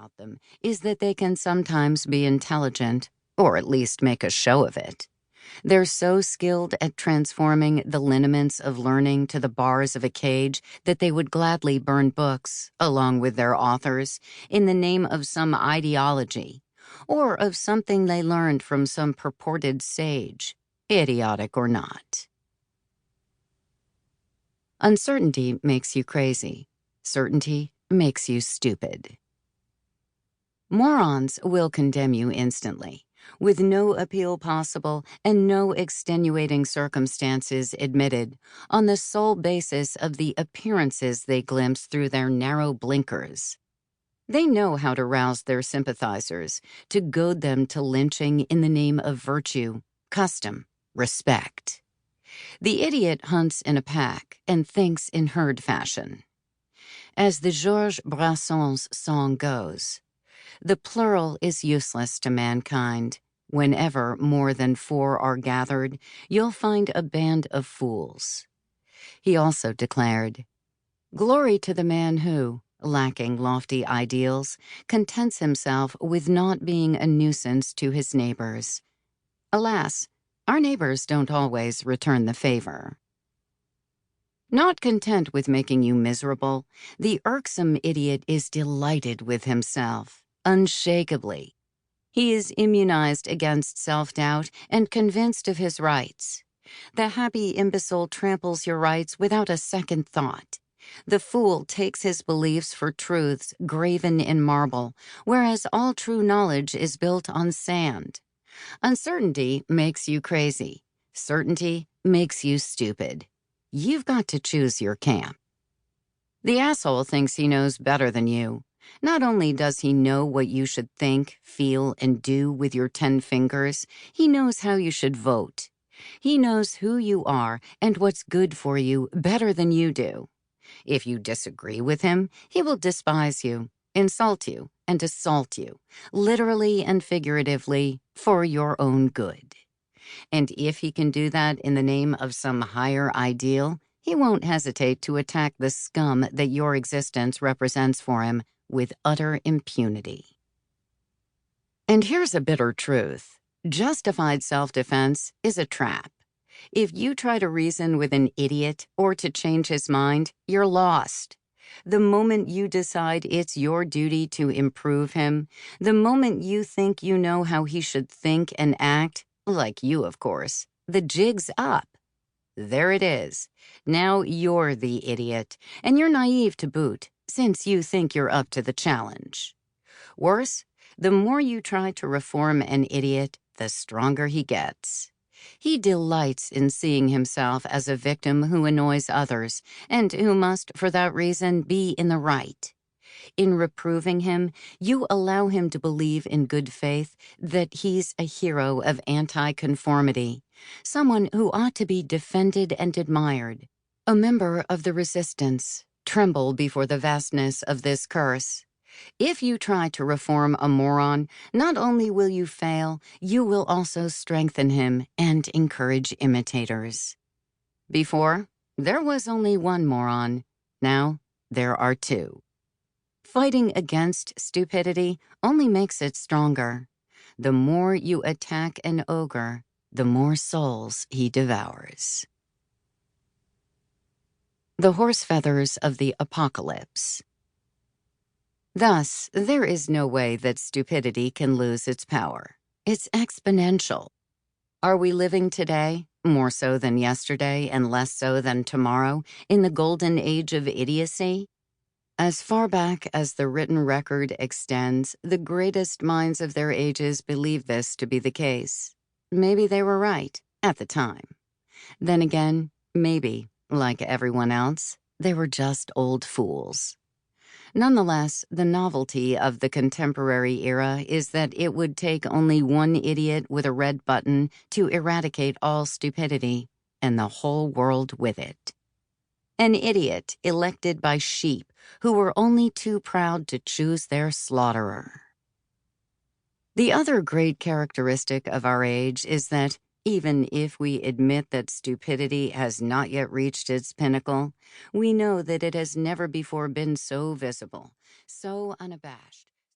about them is that they can sometimes be intelligent, or at least make a show of it. They're so skilled at transforming the lineaments of learning to the bars of a cage that they would gladly burn books, along with their authors, in the name of some ideology, or of something they learned from some purported sage, idiotic or not. Uncertainty makes you crazy. Certainty makes you stupid. Morons will condemn you instantly, with no appeal possible and no extenuating circumstances admitted, on the sole basis of the appearances they glimpse through their narrow blinkers. They know how to rouse their sympathizers, to goad them to lynching in the name of virtue, custom, respect. The idiot hunts in a pack and thinks in herd fashion. As the Georges Brassens song goes, the plural is useless to mankind. Whenever more than four are gathered, you'll find a band of fools. He also declared, "Glory to the man who, lacking lofty ideals, contents himself with not being a nuisance to his neighbors." Alas, our neighbors don't always return the favor. Not content with making you miserable, the irksome idiot is delighted with himself, unshakably. He is immunized against self-doubt and convinced of his rights. The happy imbecile tramples your rights without a second thought. The fool takes his beliefs for truths graven in marble, whereas all true knowledge is built on sand. Uncertainty makes you crazy. Certainty makes you stupid. You've got to choose your camp. The asshole thinks he knows better than you. Not only does he know what you should think, feel, and do with your 10 fingers, he knows how you should vote. He knows who you are and what's good for you better than you do. If you disagree with him, he will despise you, insult you, and assault you, literally and figuratively, for your own good. And if he can do that in the name of some higher ideal, he won't hesitate to attack the scum that your existence represents for him with utter impunity. And here's a bitter truth. Justified self-defense is a trap. If you try to reason with an idiot or to change his mind, you're lost. The moment you decide it's your duty to improve him, the moment you think you know how he should think and act, like you, of course, the jig's up. There it is. Now you're the idiot, and you're naive to boot, since you think you're up to the challenge. Worse, the more you try to reform an idiot, the stronger he gets. He delights in seeing himself as a victim who annoys others, and who must, for that reason, be in the right. In reproving him, you allow him to believe in good faith that he's a hero of anti-conformity, someone who ought to be defended and admired. A member of the resistance, tremble before the vastness of this curse. If you try to reform a moron, not only will you fail, you will also strengthen him and encourage imitators. Before, there was only one moron. Now, there are two. Fighting against stupidity only makes it stronger. The more you attack an ogre, the more souls he devours. The horse feathers of the apocalypse. Thus, there is no way that stupidity can lose its power. It's exponential. Are we living today, more so than yesterday and less so than tomorrow, in the golden age of idiocy? As far back as the written record extends, the greatest minds of their ages believed this to be the case. Maybe they were right, at the time. Then again, maybe, like everyone else, they were just old fools. Nonetheless, the novelty of the contemporary era is that it would take only one idiot with a red button to eradicate all stupidity, and the whole world with it. An idiot elected by sheep who were only too proud to choose their slaughterer. The other great characteristic of our age is that, even if we admit that stupidity has not yet reached its pinnacle, we know that it has never before been so visible, so unabashed.